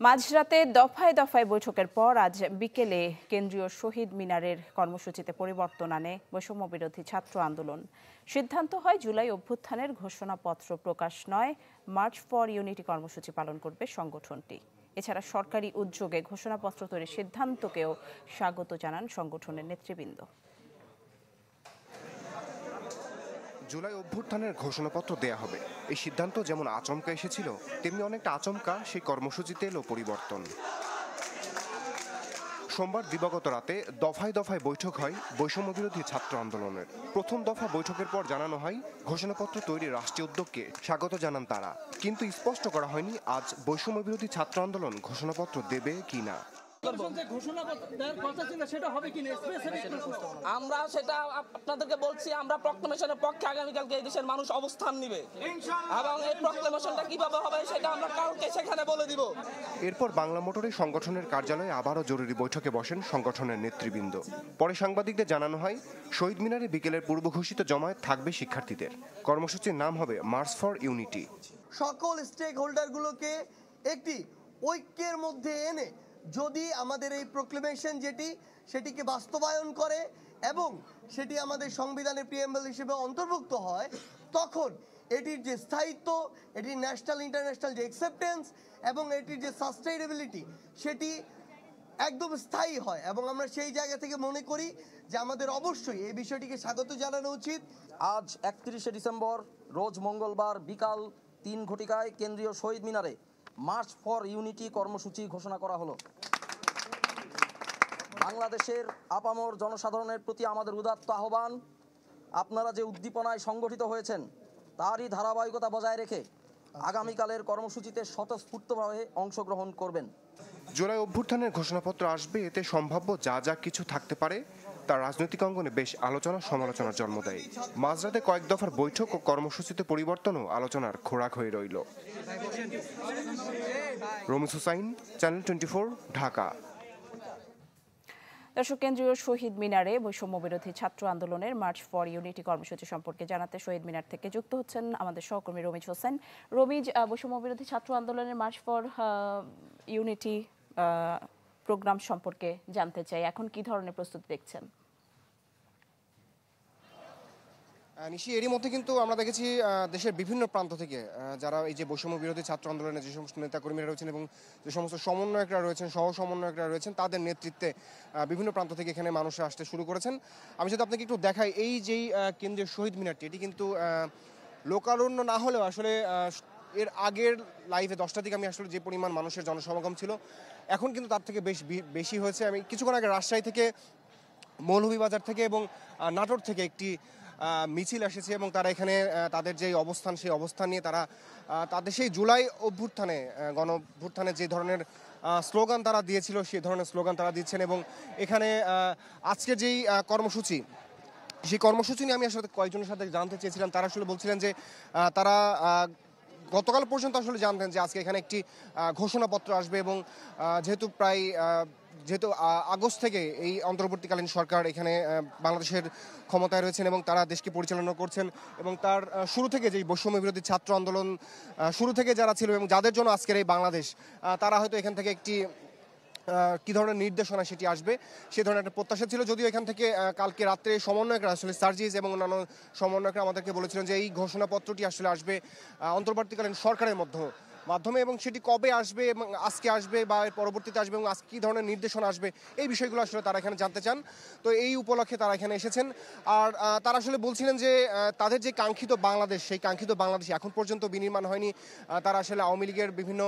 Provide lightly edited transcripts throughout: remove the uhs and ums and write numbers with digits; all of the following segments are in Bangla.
মাঝরাতে দফায় দফায় বৈঠকের পর আজ বিকেলে কেন্দ্রীয় শহীদ মিনারের কর্মসূচিতে পরিবর্তন আনে বৈষম্য বিরোধী ছাত্র আন্দোলন। সিদ্ধান্ত হয় জুলাই অভ্যুত্থানের ঘোষণাপত্র প্রকাশ নয়, মার্চ ফর ইউনিটি কর্মসূচি পালন করবে সংগঠনটি। এছাড়া সরকারি উদ্যোগে ঘোষণাপত্র তৈরির সিদ্ধান্তকেও স্বাগত জানান সংগঠনের নেতৃবৃন্দ। জুলাই অভ্যুত্থানের ঘোষণাপত্র দেয়া হবে, এই সিদ্ধান্ত যেমন আচমকা এসেছিল তেমনি অনেকটা আচমকা সেই কর্মসূচিতে এলো পরিবর্তন। সোমবার দিবাগত রাতে দফায় দফায় বৈঠক হয় বৈষম্য বিরোধী ছাত্র আন্দোলনের। প্রথম দফা বৈঠকের পর জানানো হয় ঘোষণাপত্র তৈরির রাষ্ট্রীয় উদ্যোগকে স্বাগত জানান তারা, কিন্তু স্পষ্ট করা হয়নি আজ বৈষম্য বিরোধী ছাত্র আন্দোলন ঘোষণাপত্র দেবে কিনা। আমরা সেটা আপনাদেরকে বলছি, আমরা প্রক্লেমেশনের পক্ষে আগামীকালকে এই দেশের মানুষ অবস্থান নিবে এবং এই প্রক্লেমেশনটা কিভাবে হবে সেটা আমরা কালকে সেখানে বলে দিব। এরপর বাংলা মোটরে সংগঠনের কার্যালয়ে আবারও জরুরি বৈঠকে বসেন সংগঠনের নেতৃবৃন্দ। পরে সাংবাদিকদের জানানো হয় শহীদ মিনারে বিকেলের পূর্ব ঘোষিত জমায়েত থাকবে শিক্ষার্থীদের। কর্মসূচির নাম হবে মার্চ ফর ইউনিটি। সকল স্টেক হোল্ডারগুলোকে একটি ঐক্যের মধ্যে এনে যদি আমাদের এই প্রক্লেমেশন সেটিকে বাস্তবায়ন করে এবং সেটি আমাদের সংবিধানের প্রিএম্বল হিসেবে অন্তর্ভুক্ত হয়, তখন এটির যে স্থায়িত্ব, এটির ন্যাশনাল ইন্টারন্যাশনাল যে অ্যাকসেপ্টেন্স এবং এটির যে সাস্টেইনেবিলিটি সেটি একদম স্থায়ী হয়। এবং আমরা সেই জায়গা থেকে মনে করি যে আমাদের অবশ্যই এই বিষয়টিকে স্বাগত জানানো উচিত। আজ 31শে ডিসেম্বর রোজ মঙ্গলবার বিকাল 3 ঘটিকায় কেন্দ্রীয় শহীদ মিনারে মার্চ ফর ইউনিটি কর্মসূচি ঘোষণা করা হলো। বাংলাদেশের আপামর জনসাধারণের প্রতি আমাদের উদাত্ত আহ্বান, আপনারা যে উদ্দীপনায় সংগঠিত হয়েছেন তারই ধারাবাহিকতা বজায় রেখে আগামীকালের কর্মসূচিতে স্বতঃস্ফূর্তভাবে অংশগ্রহণ করবেন। জুলাই অভ্যুত্থানের ঘোষণাপত্র আসবে, এতে সম্ভাব্য যা যা কিছু থাকতে পারে তার রাজনৈতিক অঙ্গনে বেশ আলোচনা সমালোচনার জন্ম দেয়। মাঝরাতে কয়েক দফার বৈঠক ও কর্মসূচিতে পরিবর্তনও আলোচনার খোরাক হয়ে রইল। রমিজ হুসাইন, চ্যানেল 24, ঢাকা। দর্শক, কেন্দ্রীয় শহীদ মিনারে বৈষম্য বিরোধী ছাত্র আন্দোলনের মার্চ ফর ইউনিটি কর্মসূচি সম্পর্কে জানাতে শহীদ মিনার থেকে যুক্ত হচ্ছেন আমাদের সহকর্মী রমিজ হোসেন। রমিজ, বৈষম্য বিরোধী ছাত্র আন্দোলনের মার্চ ফর ইউনিটি প্রোগ্রাম সম্পর্কে জানতে চাই, এখন কি ধরনের প্রস্তুতি দেখছেন? নিশি, এরই মধ্যে কিন্তু আমরা দেখেছি দেশের বিভিন্ন প্রান্ত থেকে যারা এই যে বৈষম্য বিরোধী ছাত্র আন্দোলনের যে সমস্ত নেতাকর্মীরা রয়েছেন এবং যে সমস্ত সমন্বয়করা রয়েছেন, সহ সমন্বয়করা রয়েছেন, তাদের নেতৃত্বে বিভিন্ন প্রান্ত থেকে এখানে মানুষ আসতে শুরু করেছেন। আমি যদি আপনাকে একটু দেখাই, এই যেই কেন্দ্রীয় শহীদ মিনারটি, এটি কিন্তু লোকারণ্য না হলেও আসলে এর আগের লাইভে 10টার দিকে আমি আসলে যে পরিমাণ মানুষের জনসমাগম ছিল, এখন কিন্তু তার থেকে বেশি হয়েছে। আমি কিছুক্ষণ আগে রাজশাহী থেকে, মৌলভীবাজার থেকে এবং নাটোর থেকে একটি মিছিল এসেছে এবং তারা এখানে তাদের যে অবস্থান, সেই অবস্থান নিয়ে তারা তাদের সেই জুলাই অভ্যুত্থানে, গণ অভ্যুত্থানে যে ধরনের স্লোগান তারা দিয়েছিল সেই ধরনের স্লোগান তারা দিচ্ছেন। এবং এখানে আজকে যেই কর্মসূচি, সেই কর্মসূচি নিয়ে আমি আসলে কয়েকজনের সাথে জানতে চেয়েছিলাম। তারা আসলে বলছিলেন যে তারা গতকাল পর্যন্ত আসলে জানতেন যে আজকে এখানে একটি ঘোষণাপত্র আসবে এবং যেহেতু আগস্ট থেকে এই অন্তর্বর্তীকালীন সরকার এখানে বাংলাদেশের ক্ষমতায় রয়েছেন এবং তারা দেশকে পরিচালনা করছেন এবং তার শুরু থেকে যেই বৈষম্য বিরোধী ছাত্র আন্দোলন শুরু থেকে যারা ছিল এবং যাদের জন্য আজকের এই বাংলাদেশ, তারা হয়তো এখান থেকে একটি কী ধরনের নির্দেশনা সেটি আসবে সে ধরনের একটা প্রত্যাশা ছিল। যদিও এখান থেকে কালকে রাত্রে সমন্বয়করা আসলে সার্জিস এবং অন্যান্য সমন্বয়করা আমাদেরকে বলেছিলেন যে এই ঘোষণাপত্রটি আসলে আসবে অন্তর্বর্তীকালীন সরকারের মাধ্যমে এবং সেটি কবে আসবে এবং আজকে আসবে বা এর পরবর্তীতে আসবে এবং আজকে কী ধরনের নির্দেশনা আসবে, এই বিষয়গুলো আসলে তারা এখানে জানতে চান। তো এই উপলক্ষে তারা এখানে এসেছেন। আর তারা আসলে বলছিলেন যে তাদের যে কাঙ্ক্ষিত বাংলাদেশ, সেই কাঙ্ক্ষিত বাংলাদেশ এখন পর্যন্ত বিনির্মাণ হয়নি। তারা আসলে আওয়ামী লীগের বিভিন্ন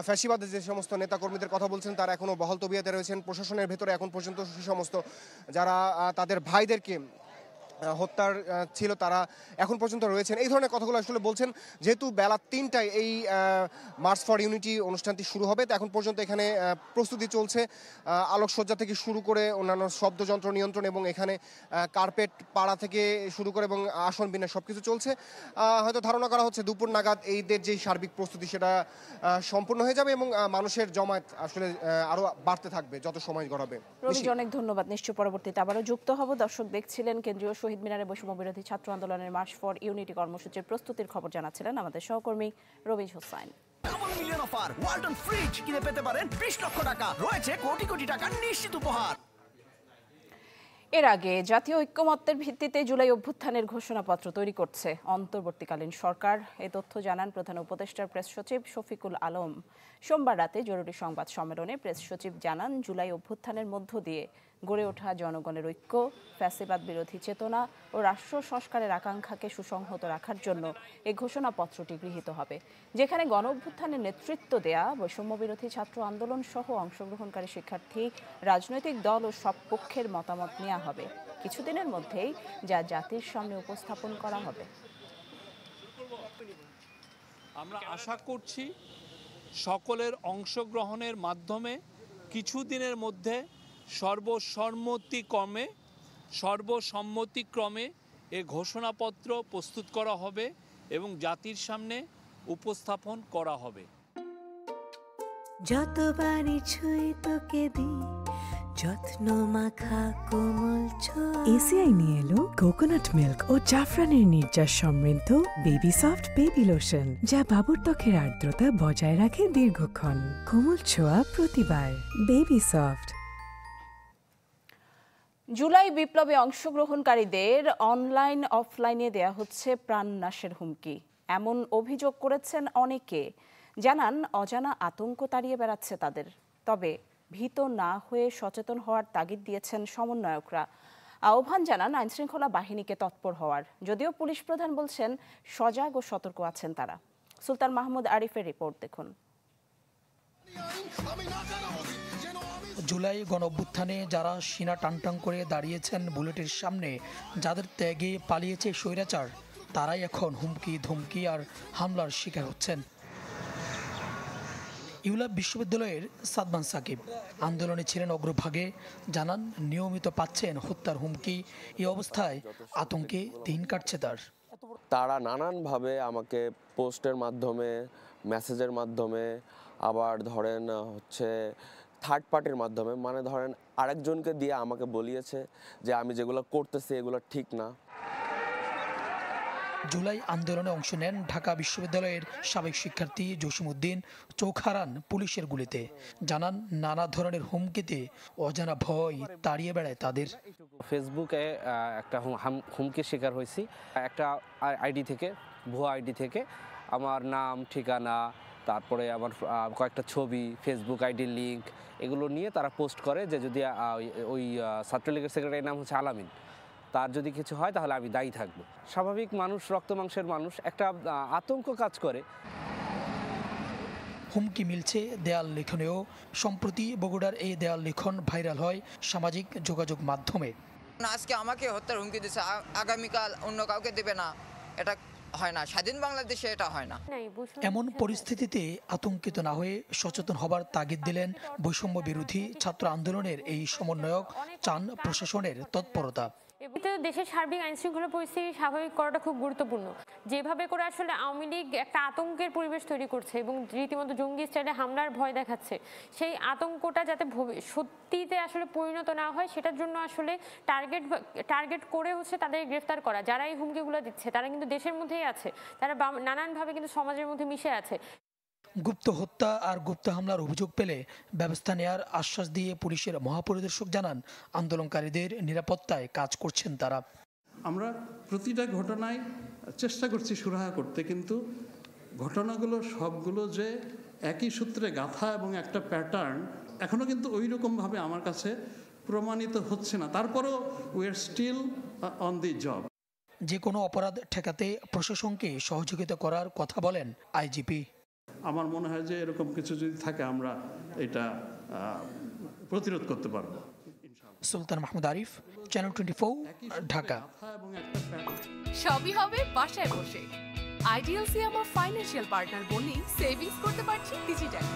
ফ্যাসিবাদের যে সমস্ত নেতাকর্মীদের কথা বলছেন, তারা এখনও বহাল তবিয়তে রয়েছেন। প্রশাসনের ভেতরে এখন পর্যন্ত সে সমস্ত যারা তাদের ভাইদেরকে হত্যার ছিল তারা এখন পর্যন্ত রয়েছেন, এই ধরনের কথাগুলো আসলে বলছেন। যেহেতু বেলা 3টায় এই মার্চ ফর ইউনিটি অনুষ্ঠানটি শুরু হবে, তো এখন পর্যন্ত এখানে প্রস্তুতি চলছে। আলোকসজ্জা থেকে শুরু করে অন্যান্য শব্দযন্ত্র নিয়ন্ত্রণ এবং এখানে কার্পেট পাড়া থেকে শুরু করে এবং আসন বিন্যাস সব কিছু চলছে। হয়তো ধারণা করা হচ্ছে দুপুর নাগাদ এইদের যেই সার্বিক প্রস্তুতি সেটা সম্পূর্ণ হয়ে যাবে এবং মানুষের জমায়েত আসলে আরও বাড়তে থাকবে যত সময় গড়াবে। অনেক ধন্যবাদ। নিশ্চয় পরবর্তীতে আবারও যুক্ত হব। দর্শক, দেখছিলেন কেন্দ্রীয় শহীদ মিনারে বৈষম্য বিরোধী ছাত্র আন্দোলনের মার্চ ফর ইউনিটি কর্মসূচির প্রস্তুতির খবর জানাচ্ছিলেন আমাদের সহকর্মী Ramiz Hossain. Double million offer Walton fridge কিনে পেতে পারেন 20 লক্ষ টাকা, রয়েছে কোটি কোটি টাকার নিশ্চিত উপহার। এর আগে জাতীয় ঐক্যমত্যের ভিত্তিতে জুলাই অভ্যুত্থানের ঘোষণাপত্র তৈরি করছে অন্তর্বর্তীকালীন সরকার। এ তথ্য জানান প্রধান উপদেষ্টার প্রেস সচিব শফিকুল আলম। সোমবার রাতে জরুরি সংবাদ সম্মেলনে প্রেস সচিব জানান, জুলাই অভ্যুত্থানের মধ্য দিয়ে গড়ে ওঠা জনগণের ঐক্য, ফ্যাসিবাদ বিরোধী চেতনা ও রাষ্ট্র সংস্কারের আকাঙ্ক্ষাকে সুসংহত রাখার জন্য এ ঘোষণাপত্রটি গৃহীত হবে, যেখানে গণ অভ্যুত্থানের নেতৃত্ব দেয়া বৈষম্য বিরোধী ছাত্র আন্দোলন সহ অংশগ্রহণকারী শিক্ষার্থী, রাজনৈতিক দল ও সব পক্ষের মতামত নেওয়া হবে। কিছুদিনের মধ্যেই যা জাতির সামনে উপস্থাপন করা হবে। আমরা আশা করছি সকলের অংশগ্রহণের মাধ্যমে কিছুদিনের মধ্যে সর্বসম্মতিক্রমে এ ঘোষণাপত্র প্রস্তুত করা হবে এবং জাতির সামনে উপস্থাপন করা হবে। যতবারই ছুঁই তোকে দিই যত্ন মাখা কোমল ছোঁয়া। এসিআই নিয়ে এলো কোকোনাট মিল্ক ও জাফরানের নির্যাস সমৃদ্ধ বেবি সফট বেবি লোশন, যা বাবুর ত্বকের আর্দ্রতা বজায় রাখে দীর্ঘক্ষণ। কোমল ছোঁয়া প্রতিবার। Baby soft. জুলাই বিপ্লবে অংশগ্রহণকারীদের অনলাইন অফলাইনে দেয়া হচ্ছে প্রাণনাশের হুমকি, এমন অভিযোগ করেছেন অনেকে। জানান, অজানা আতঙ্ক তাড়িয়ে বেড়াচ্ছে তাদের। তবে ভীত না হয়ে সচেতন হওয়ার তাগিদ দিয়েছেন সমন্বয়করা। আহ্বান জানান আইনশৃঙ্খলা বাহিনীকে তৎপর হওয়ার। যদিও পুলিশ প্রধান বলছেন সজাগ ও সতর্ক আছেন তারা। সুলতান মাহমুদ আরিফের রিপোর্ট দেখুন। জুলাই গণঅভ্যুত্থানে যারা সিনা টানটান করে দাঁড়িয়েছেন বুলেটের সামনে, যাদের ত্যাগে পালিয়েছে স্বৈরাচার, তারাই এখন হুমকি ধমকি আর হামলার শিকার হচ্ছেন। ইউলা বিশ্ববিদ্যালয়ের সাদমান সাকিব আন্দোলনে ছিলেন অগ্রভাগে। জানান, নিয়মিত পাচ্ছেন হত্যার হুমকি। এই অবস্থায় আতঙ্কে দিন কাটছে তার। তারা নানানভাবে আমাকে পোস্টের মাধ্যমে, মেসেজের মাধ্যমে, আবার ধরেন থার্ড পার্টির মাধ্যমে, মানে ধরেন আরেকজনকে দিয়ে আমাকে বলিয়েছে যে আমি যেগুলো করতেছি এগুলো ঠিক না। জুলাই আন্দোলনে অংশ নেন ঢাকা বিশ্ববিদ্যালয়ের সাবেক শিক্ষার্থী জসিমউদ্দিন। চোখ হারান পুলিশের গুলিতে। জানান, নানা ধরনের হুমকিতে অজানা ভয় তাড়িয়ে বেড়ায় তাদের। ফেসবুকে একটা হুমকির শিকার হয়েছি। একটা আইডি থেকে, ভুয়া আইডি থেকে আমার নাম, ঠিকানা, তারপরে আমার কয়েকটা ছবি, ফেসবুক আইডির লিঙ্ক, এগুলো নিয়ে তারা পোস্ট করে যে যদি ওই ছাত্রলীগের সেক্রেটারির নাম হচ্ছে আলামিন, তার যদি কিছু হয় তাহলে আমি দায়ী থাকব। স্বাভাবিক মানুষ, রক্ত মাংসের মানুষ, একটা আতঙ্ক কাজ করে। হুমকি মিলছে দেয়াল লিখনেও। সম্প্রতি বগুড়ার এই দেয়াল লিখন ভাইরাল হয় সামাজিক যোগাযোগ মাধ্যমে। আজকে আমাকে হত্যার হুমকি দিচ্ছে, আগামীকাল অন্য কাউকে দেবে না। এটা হয় না, স্বাধীন বাংলাদেশে এটা হয় না। এমন পরিস্থিতিতে আতঙ্কিত না হয়ে সচেতন হবার তাগিদ দিলেন বৈষম্য বিরোধী ছাত্র আন্দোলনের এই সমন্বয়ক। চান প্রশাসনের তৎপরতা। দেশের সার্বিক আইনশৃঙ্খলা পরিস্থিতি স্বাভাবিক করাটা খুব গুরুত্বপূর্ণ। যেভাবে করে আসলে আওয়ামী লীগ একটা আতঙ্কের পরিবেশ তৈরি করছে এবং রীতিমতো জঙ্গি স্টাইলে হামলার ভয় দেখাচ্ছে, সেই আতঙ্কটা যাতে সত্যিতে আসলে পরিণত না হয় সেটার জন্য আসলে টার্গেট করে তাদের গ্রেফতার করা। যারা এই হুমকিগুলো দিচ্ছে তারা কিন্তু দেশের মধ্যেই আছে, তারা নানানভাবে কিন্তু সমাজের মধ্যে মিশে আছে। গুপ্ত হত্যা আর গুপ্ত হামলার অভিযোগ পেলে ব্যবস্থা নেয়ার আশ্বাস দিয়ে পুলিশের মহাপরিদর্শক জানান, আন্দোলনকারীদের নিরাপত্তায় কাজ করছেন তারা। আমরা প্রতিটা ঘটনায় চেষ্টা করছি সুরাহা করতে, কিন্তু ঘটনাগুলো সবগুলো যে একই সূত্রে গাঁথা এবং একটা প্যাটার্ন এখনো কিন্তু ওই রকমভাবে আমার কাছে প্রমাণিত হচ্ছে না। তারপরেও we are still on the job. যে কোনো অপরাধ ঠেকাতে প্রশাসনকে সহযোগিতা করার কথা বলেন আইজিপি। আমার মনে হয় যে এরকম কিছু যদি থাকে আমরা এটা প্রতিরোধ করতে পারবো। সুলতান মাহমুদ আরিফ, চ্যানেল 24, ঢাকা। সবই হবে বাসায় বসে। আইডিএলসি আমার ফাইন্যান্সিয়াল পার্টনার বলেই সেভিংস করতে পারছি ডিজিটালি।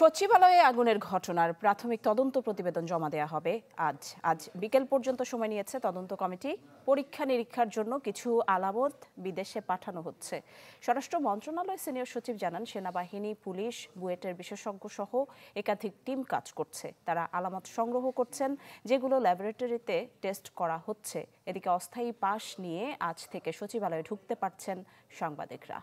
সচিবালয়ে আগুনের ঘটনার প্রাথমিক তদন্ত প্রতিবেদন জমা দেওয়া হবে আজ বিকেল পর্যন্ত সময় নিয়েছে তদন্ত কমিটি। পরীক্ষা নিরীক্ষার জন্য কিছু আলামত বিদেশে পাঠানো হচ্ছে। স্বরাষ্ট্র মন্ত্রণালয়ের সিনিয়র সচিব জানান, সেনাবাহিনী, পুলিশ, বুয়েটের বিশেষজ্ঞ সহ একাধিক টিম কাজ করছে। তারা আলামত সংগ্রহ করছেন, যেগুলো ল্যাবরেটরিতে টেস্ট করা হচ্ছে। এদিকে অস্থায়ী পাস নিয়ে আজ থেকে সচিবালয়ে ঢুকতে পারছেন সাংবাদিকরা।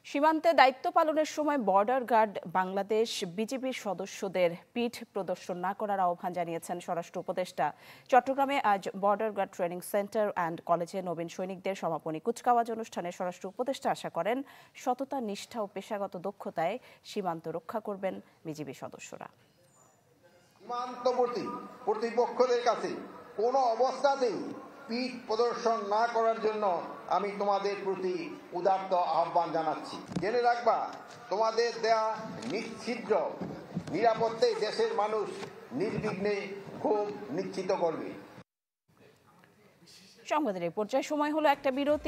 সীমান্তে দায়িত্ব পালনের সময় বর্ডার গার্ড বাংলাদেশ বিজিবির সদস্যদের পিঠ প্রদর্শন না করার আহ্বান জানিয়েছেন স্বরাষ্ট্র উপদেষ্টা। চট্টগ্রামে আজ border guard training centre and কলেজে নবীন সৈনিকদের সমাপনী কুচকাওয়াজ অনুষ্ঠানে স্বরাষ্ট্র উপদেষ্টা আশা করেন, সততা, নিষ্ঠা ও পেশাগত দক্ষতায় সীমান্ত রক্ষা করবেন বিজিবি সদস্যরা। সীমান্তবর্তী প্রতিপক্ষদের কাছে কোনো অবস্থাতেই পিঠ প্রদর্শন না করার জন্য আমি তোমাদের প্রতি উদাত্ত আহ্বান জানাচ্ছি। জেনে রাখবা, তোমাদের দেয়া নিশ্চিদ্র নিরাপত্তায় দেশের মানুষ নির্বিঘ্নে খুব নিশ্চিত করবে। সংবাদের এই পর্যায়ে সময় হলো একটা বিরতি।